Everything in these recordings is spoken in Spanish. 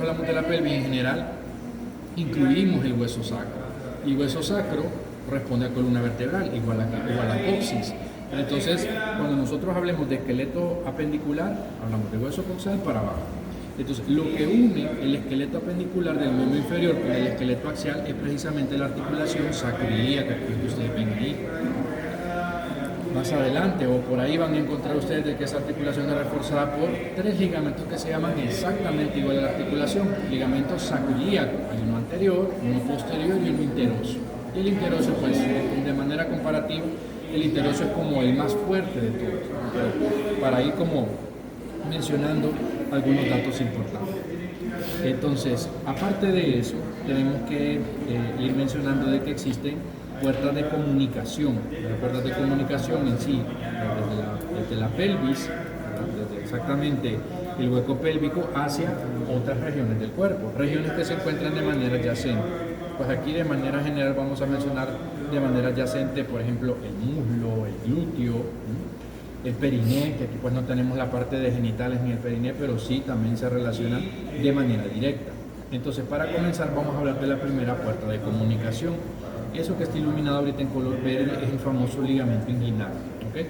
hablamos de la pelvis en general, incluimos el hueso sacro. Y hueso sacro responde a columna vertebral, igual a coxis. Entonces, cuando nosotros hablemos de esqueleto apendicular, hablamos de hueso coxal para abajo. Entonces, lo que une el esqueleto apendicular del miembro inferior con el esqueleto axial es precisamente la articulación sacroiliaca que ustedes ven ahí. Más adelante o por ahí van a encontrar ustedes de que esa articulación es reforzada por 3 ligamentos que se llaman exactamente igual a la articulación, ligamento sacroiliaco. Hay uno anterior, uno posterior y uno interoso. Y el interoso, pues, de manera comparativa, el interoso es como el más fuerte de todos. Pero para ir como mencionando algunos datos importantes. Entonces, aparte de eso, tenemos que ir mencionando de que existen puertas de comunicación. Las puertas de comunicación en sí, desde la pelvis, desde exactamente el hueco pélvico hacia otras regiones del cuerpo, regiones que se encuentran de manera adyacente. Pues aquí de manera general vamos a mencionar de manera adyacente, por ejemplo, el muslo, el glúteo, el periné, que aquí pues no tenemos la parte de genitales ni el periné, pero sí también se relacionan de manera directa. Entonces, para comenzar vamos a hablar de la primera puerta de comunicación. Eso que está iluminado ahorita en color verde es el famoso ligamento inguinal. ¿Okay?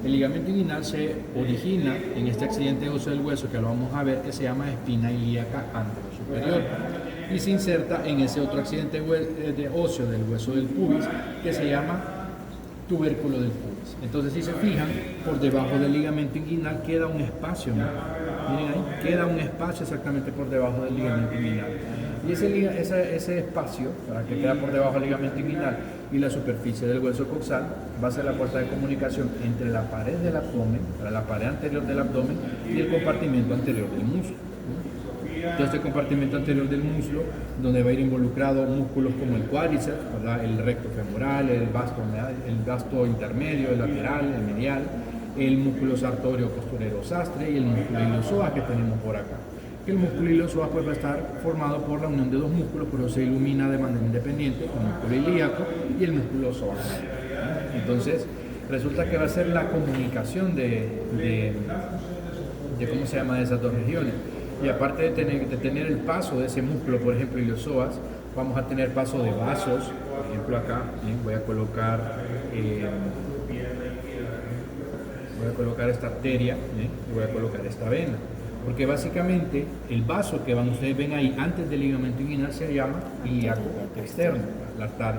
El ligamento inguinal se origina en este accidente óseo del hueso que lo vamos a ver, que se llama espina ilíaca anterosuperior, y se inserta en ese otro accidente óseo del hueso del pubis que se llama tubérculo del pubis. Entonces, si se fijan, por debajo del ligamento inguinal queda un espacio, ¿no? Miren ahí, queda un espacio exactamente por debajo del ligamento inguinal. Y ese espacio, para que queda por debajo del ligamento inguinal y la superficie del hueso coxal, va a ser la puerta de comunicación entre la pared del abdomen, la pared anterior del abdomen y el compartimento anterior del muslo. Todo este compartimento anterior del muslo, donde va a ir involucrado músculos como el cuádriceps, ¿verdad? El recto femoral, el vasto intermedio, el lateral, el medial, el músculo sartorio posturero sastre y el músculo iliopsoas que tenemos por acá. El músculo iliopsoas pues va a estar formado por la unión de dos músculos, pero se ilumina de manera independiente, el músculo ilíaco y el músculo psoas. Entonces, resulta que va a ser la comunicación de ¿cómo se llama?, de esas dos regiones. Y aparte de tener el paso de ese músculo, por ejemplo, iliopsoas, vamos a tener paso de vasos. Por ejemplo, acá voy a colocar esta arteria y voy a colocar esta vena. Porque básicamente el vaso que ustedes ven ahí antes del ligamento inguinal se llama ilíaco externo,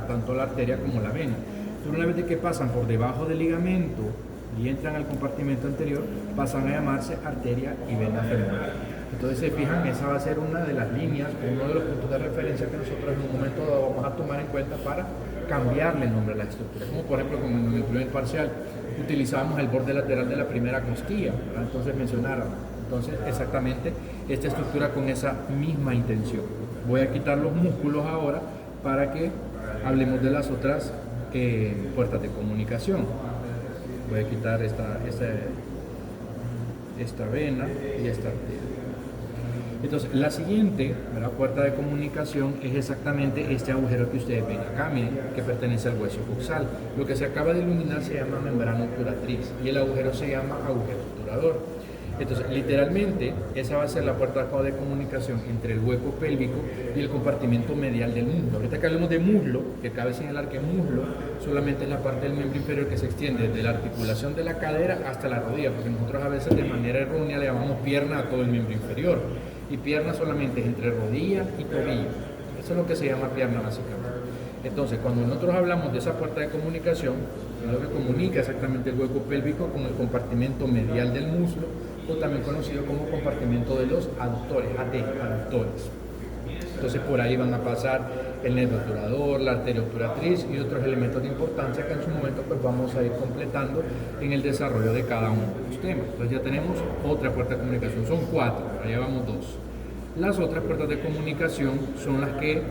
tanto la arteria como la vena. Pero una vez de que pasan por debajo del ligamento y entran al compartimento anterior, pasan a llamarse arteria y vena femoral. Entonces, se fijan, esa va a ser una de las líneas, uno de los puntos de referencia que nosotros en un momento dado vamos a tomar en cuenta para cambiarle el nombre a la estructura. Como por ejemplo, como en el primer parcial, utilizábamos el borde lateral de la primera costilla, ¿verdad? Entonces mencionaron. Entonces, exactamente esta estructura con esa misma intención. Voy a quitar los músculos ahora para que hablemos de las otras puertas de comunicación. Voy a quitar esta vena y esta arteria. Entonces, la siguiente, la puerta de comunicación es exactamente este agujero que ustedes ven acá, miren, que pertenece al hueso coxal. Lo que se acaba de iluminar se llama membrana obturatriz y el agujero se llama agujero obturador. Entonces, literalmente, esa va a ser la puerta de comunicación entre el hueco pélvico y el compartimento medial del muslo. Ahorita que hablemos de muslo, que cabe señalar que muslo solamente es la parte del miembro inferior que se extiende desde la articulación de la cadera hasta la rodilla, porque nosotros a veces de manera errónea le llamamos pierna a todo el miembro inferior. Y pierna solamente es entre rodilla y tobillo. Eso es lo que se llama pierna básicamente. Entonces, cuando nosotros hablamos de esa puerta de comunicación, es lo que comunica exactamente el hueco pélvico con el compartimento medial del muslo, o también conocido como compartimento de los aductores, aductores. Entonces, por ahí van a pasar el nervio obturador, la arteria obturatriz y otros elementos de importancia que en su momento pues vamos a ir completando en el desarrollo de cada uno de los temas. Entonces ya tenemos otra puerta de comunicación, son 4, allá vamos 2. Las otras puertas de comunicación son las que,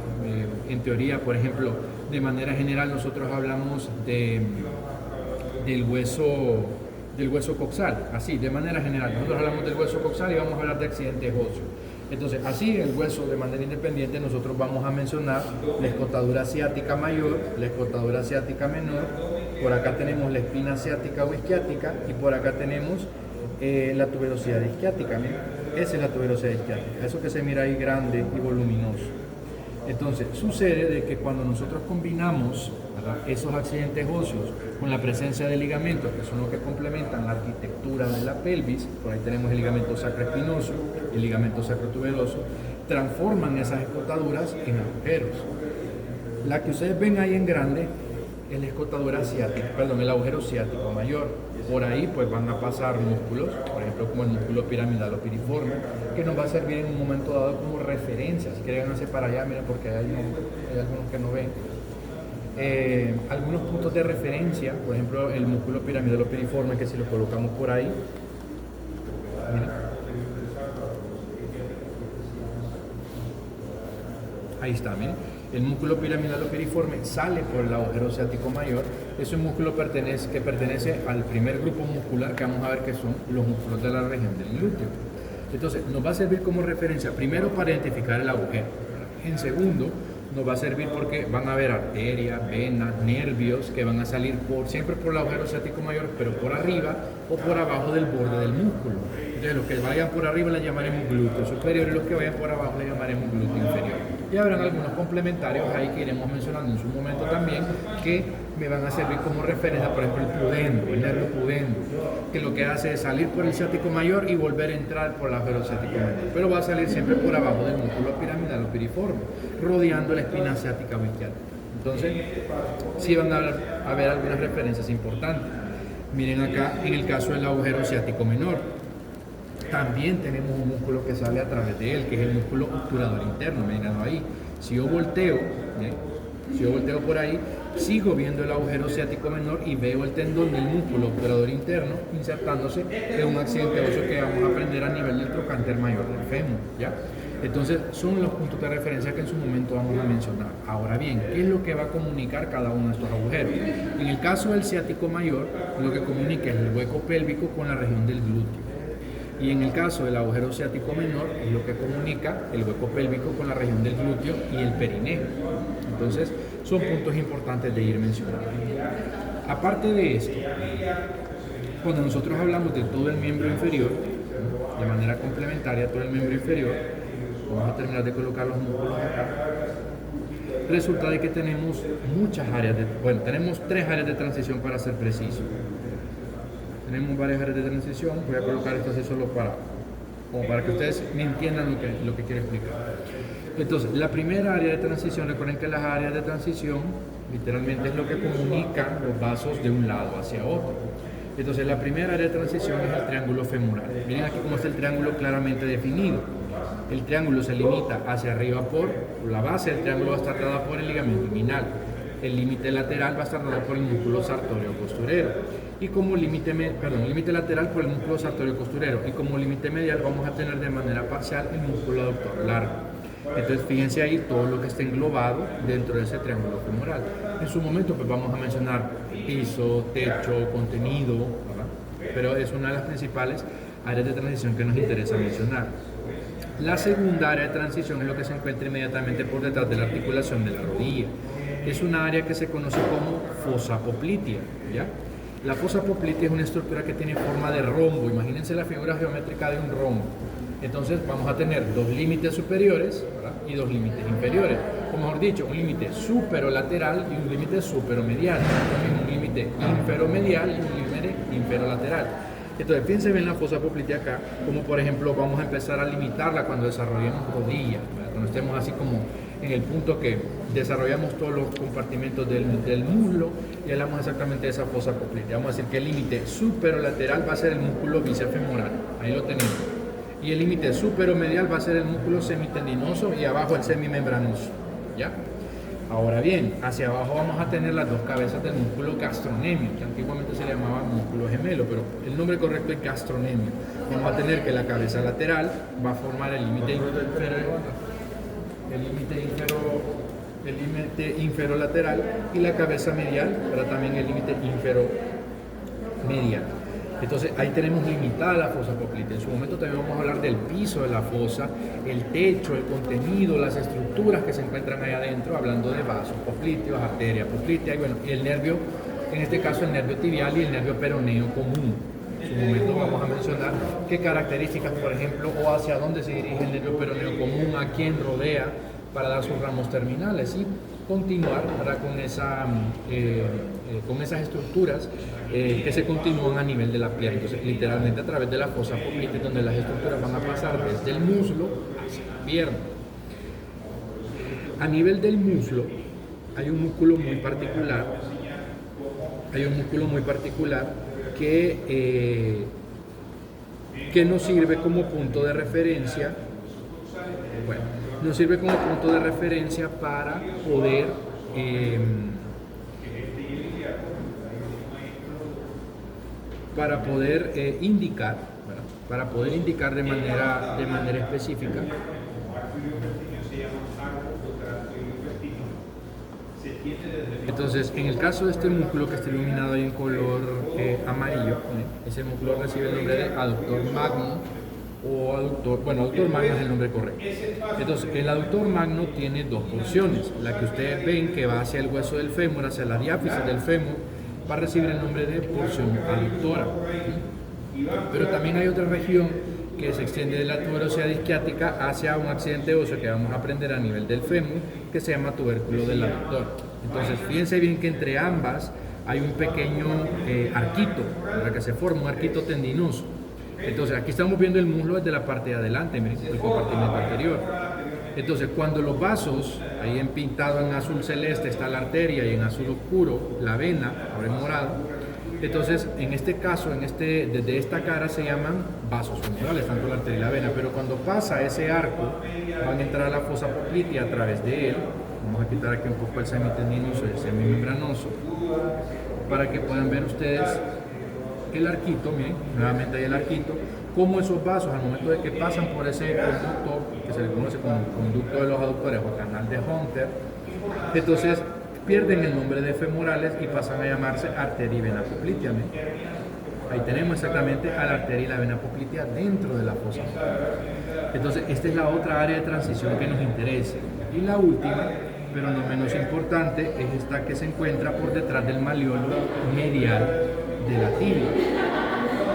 en teoría, por ejemplo, de manera general nosotros hablamos del hueso coxal, así, de manera general. Nosotros hablamos del hueso coxal y vamos a hablar de accidentes óseos. Entonces, así el hueso de manera independiente, nosotros vamos a mencionar la escotadura ciática mayor, la escotadura ciática menor, por acá tenemos la espina ciática o isquiática y por acá tenemos la tuberosidad isquiática. Esa es la tuberosidad isquiática, eso que se mira ahí grande y voluminoso. Entonces, sucede de que cuando nosotros combinamos, ¿verdad?, esos accidentes óseos con la presencia de ligamentos, que son los que complementan la arquitectura de la pelvis, por ahí tenemos el ligamento sacroespinoso, el ligamento sacrotuberoso, transforman esas escotaduras en agujeros. La que ustedes ven ahí en grande es la escotadura ciática, perdón, el agujero ciático mayor. Por ahí pues van a pasar músculos, por ejemplo como el músculo piramidal o piriforme, que nos va a servir en un momento dado como referencia. Si quieren hacer para allá, miren, porque hay algunos que no ven. Algunos puntos de referencia, por ejemplo el músculo piramidal o piriforme, que si lo colocamos por ahí, miren, ahí está, miren. El músculo piramidal o piriforme sale por el agujero ciático mayor. Es un músculo que pertenece al primer grupo muscular que vamos a ver, que son los músculos de la región del glúteo. Entonces nos va a servir como referencia, primero para identificar el agujero. En segundo, nos va a servir porque van a haber arterias, venas, nervios que van a salir siempre por el agujero ciático mayor, pero por arriba o por abajo del borde del músculo. Entonces los que vayan por arriba le llamaremos glúteo superior y los que vayan por abajo le llamaremos glúteo inferior. Y habrán algunos complementarios ahí que iremos mencionando en su momento también, que me van a servir como referencia, por ejemplo el pudendo, el nervio pudendo, que lo que hace es salir por el ciático mayor y volver a entrar por el agujero ciático mayor, pero va a salir siempre por abajo del músculo piramidal o piriforme, rodeando la espina ciática o isquiática. Entonces, sí van a haber algunas referencias importantes. Miren acá, en el caso del agujero ciático menor, también tenemos un músculo que sale a través de él, que es el músculo obturador interno. Mirenlo ahí. Si yo volteo por ahí, sigo viendo el agujero ciático menor y veo el tendón del músculo obturador interno insertándose en un accidente óseo que vamos a aprender a nivel del trocánter mayor del fémur, ¿ya? Entonces, son los puntos de referencia que en su momento vamos a mencionar. Ahora bien, ¿qué es lo que va a comunicar cada uno de estos agujeros? En el caso del ciático mayor, lo que comunica es el hueco pélvico con la región del glúteo. Y en el caso del agujero ciático menor, es lo que comunica el hueco pélvico con la región del glúteo y el perineo. Entonces, son puntos importantes de ir mencionando. Aparte de esto, cuando nosotros hablamos de todo el miembro inferior, de manera complementaria, todo el miembro inferior, vamos a terminar de colocar los músculos acá. Resulta de que tenemos muchas áreas, tenemos 3 áreas de transición para ser preciso. Tenemos varias áreas de transición, voy a colocar esto así solo para que ustedes me entiendan lo que quiero explicar. Entonces, la primera área de transición, recuerden que las áreas de transición literalmente es lo que comunica los vasos de un lado hacia otro. Entonces, la primera área de transición es el triángulo femoral. Miren aquí cómo está el triángulo claramente definido. El triángulo se limita hacia arriba por la base del triángulo, va a estar dada por el ligamento inguinal. El límite lateral va a estar dado por el músculo sartorio costurero. Y como límite lateral por el músculo sartorio costurero. Y como límite medial vamos a tener de manera parcial el músculo aductor largo. Entonces fíjense ahí todo lo que está englobado dentro de ese triángulo femoral. En su momento pues vamos a mencionar piso, techo, contenido, ¿verdad? Pero es una de las principales áreas de transición que nos interesa mencionar. La segunda área de transición es lo que se encuentra inmediatamente por detrás de la articulación de la rodilla. Es una área que se conoce como fosa poplitea, ¿ya? La fosa poplitea es una estructura que tiene forma de rombo. Imagínense la figura geométrica de un rombo. Entonces vamos a tener 2 límites superiores, ¿verdad?, y 2 límites inferiores. O mejor dicho, un límite superolateral y un límite superomedial. También un límite inferomedial y un límite inferolateral. Entonces, fíjense bien la fosa poplitea acá, como por ejemplo vamos a empezar a limitarla cuando desarrollemos rodillas, ¿verdad?, cuando estemos así como en el punto que desarrollamos todos los compartimentos del muslo y hablamos exactamente de esa fosa poplitea. Vamos a decir que el límite superolateral va a ser el músculo bíceps femoral, ahí lo tenemos. Y el límite superomedial va a ser el músculo semitendinoso y abajo el semimembranoso, ¿ya? Ahora bien, hacia abajo vamos a tener las 2 cabezas del músculo gastronemio, que antiguamente se le llamaba músculo gemelo, pero el nombre correcto es gastronemio. Vamos a tener que la cabeza lateral va a formar el límite inferolateral y la cabeza medial para también el límite inferomedial. Entonces ahí tenemos limitada la fosa poplitea. En su momento también vamos a hablar del piso de la fosa, el techo, el contenido, las estructuras que se encuentran ahí adentro, hablando de vasos popliteos, arteria poplitea y bueno, y el nervio, en este caso el nervio tibial y el nervio peroneo común. En su momento vamos a mencionar qué características, por ejemplo, o hacia dónde se dirige el nervio peroneo común, a quién rodea para dar sus ramos terminales y continuar, ¿verdad?, con esas estructuras que se continúan a nivel de la pierna. Entonces, literalmente a través de la fosa poplítea, donde las estructuras van a pasar desde el muslo hacia la pierna. A nivel del muslo hay un músculo muy particular, que nos sirve como punto de referencia. Bueno, nos sirve como punto de referencia para poder indicar, ¿verdad?, para poder indicar de manera específica Entonces, en el caso de este músculo que está iluminado ahí en color amarillo, ese músculo recibe el nombre de aductor magno o aductor, bueno, aductor magno es el nombre correcto. Entonces, el aductor magno tiene dos porciones. La que ustedes ven que va hacia el hueso del fémur, hacia la diáfisis del fémur, va a recibir el nombre de porción aductora. Pero también hay otra región que se extiende de la tuberosidad isquiática hacia un accidente óseo que vamos a aprender a nivel del fémur, que se llama tubérculo del aductor. Entonces, fíjense bien que entre ambas hay un pequeño arquito, para que se forma un arquito tendinoso. Entonces, aquí estamos viendo el muslo desde la parte de adelante, miren, el compartimento anterior. Entonces, cuando los vasos, ahí en pintado en azul celeste está la arteria y en azul oscuro la vena, ahora en morado. Entonces, en este caso, desde esta cara se llaman vasos femorales, tanto la arteria y la vena, pero cuando pasa ese arco, van a entrar a la fosa poplitea a través de él. Vamos a quitar aquí un poco el semitendinoso y el semimembranoso, para que puedan ver ustedes el arquito, miren, nuevamente hay el arquito, como esos vasos, al momento de que pasan por ese conducto, que se le conoce como conducto de los aductores o canal de Hunter, entonces pierden el nombre de femorales y pasan a llamarse arteria y vena poplitea. Ahí tenemos exactamente a la arteria y la vena poplitea dentro de la fosa. Entonces, esta es la otra área de transición que nos interesa. Y la última, pero no menos importante, es esta que se encuentra por detrás del maleolo medial de la tibia.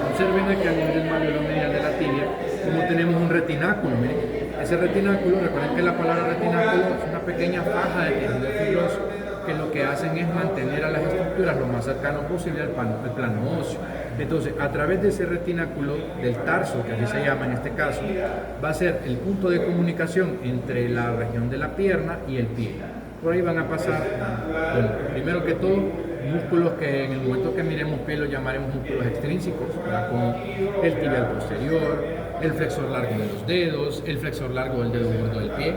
Observen aquí a nivel del maleolo medial de la tibia como tenemos un retináculo. ¿Miren? Ese retináculo, recuerden que la palabra retináculo es una pequeña faja de tejido fibroso que lo que hacen es mantener a las estructuras lo más cercano posible al plano óseo. Entonces, a través de ese retináculo del tarso, que así se llama en este caso, va a ser el punto de comunicación entre la región de la pierna y el pie. Por ahí van a pasar, bueno, primero que todo, músculos que en el momento que miremos pie los llamaremos músculos extrínsecos, ¿verdad?, como el tibial posterior, el flexor largo de los dedos, el flexor largo del dedo gordo del pie.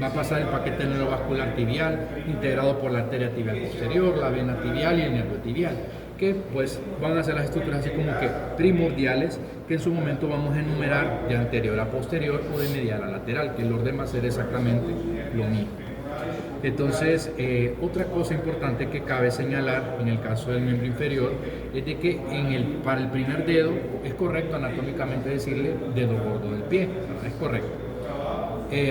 Va a pasar el paquete neurovascular tibial, integrado por la arteria tibial posterior, la vena tibial y el nervio tibial, que pues van a ser las estructuras así como que primordiales, que en su momento vamos a enumerar de anterior a posterior o de medial a lateral, que el orden va a ser exactamente lo mismo. Entonces, otra cosa importante que cabe señalar en el caso del miembro inferior es de que para el primer dedo es correcto anatómicamente decirle dedo gordo del pie, ¿verdad? Es correcto.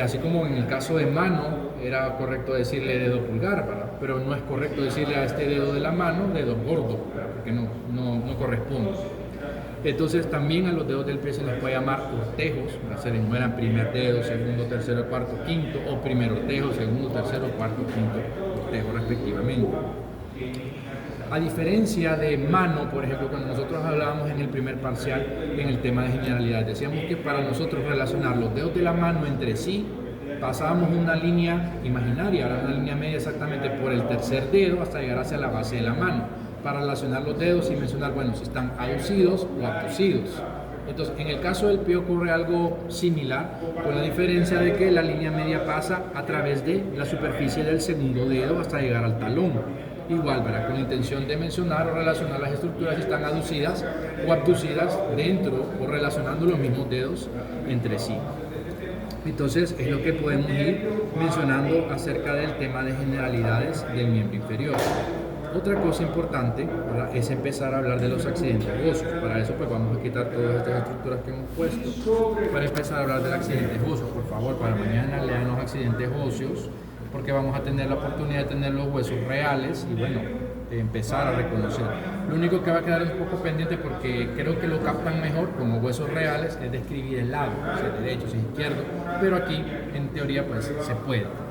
Así como en el caso de mano era correcto decirle dedo pulgar, ¿verdad? Pero no es correcto decirle a este dedo de la mano dedo gordo, ¿verdad? Porque no corresponde. Entonces también a los dedos del pie se les puede llamar ortejos, ¿verdad? Se enumeran primer dedo, segundo, tercero, cuarto, quinto, o primer ortejo, segundo, tercero, cuarto, quinto ortejo respectivamente. A diferencia de mano, por ejemplo, cuando nosotros hablábamos en el primer parcial en el tema de generalidad, decíamos que para nosotros relacionar los dedos de la mano entre sí, pasábamos una línea imaginaria, ahora una línea media exactamente por el tercer dedo hasta llegar hacia la base de la mano, para relacionar los dedos y mencionar, bueno, si están aducidos o abducidos. Entonces, en el caso del pie ocurre algo similar, con la diferencia de que la línea media pasa a través de la superficie del segundo dedo hasta llegar al talón. Igual, ¿verdad?, con la intención de mencionar o relacionar las estructuras si están aducidas o abducidas dentro o relacionando los mismos dedos entre sí. Entonces, es lo que podemos ir mencionando acerca del tema de generalidades del miembro inferior. Otra cosa importante, ¿verdad?, es empezar a hablar de los accidentes óseos. Para eso pues vamos a quitar todas estas estructuras que hemos puesto para empezar a hablar de accidentes óseos. Por favor, para mañana lean los accidentes óseos, porque vamos a tener la oportunidad de tener los huesos reales y bueno, empezar a reconocer. Lo único que va a quedar un poco pendiente, porque creo que lo captan mejor como huesos reales, es describir el lado, si es derecho, si es izquierdo, pero aquí en teoría pues se puede.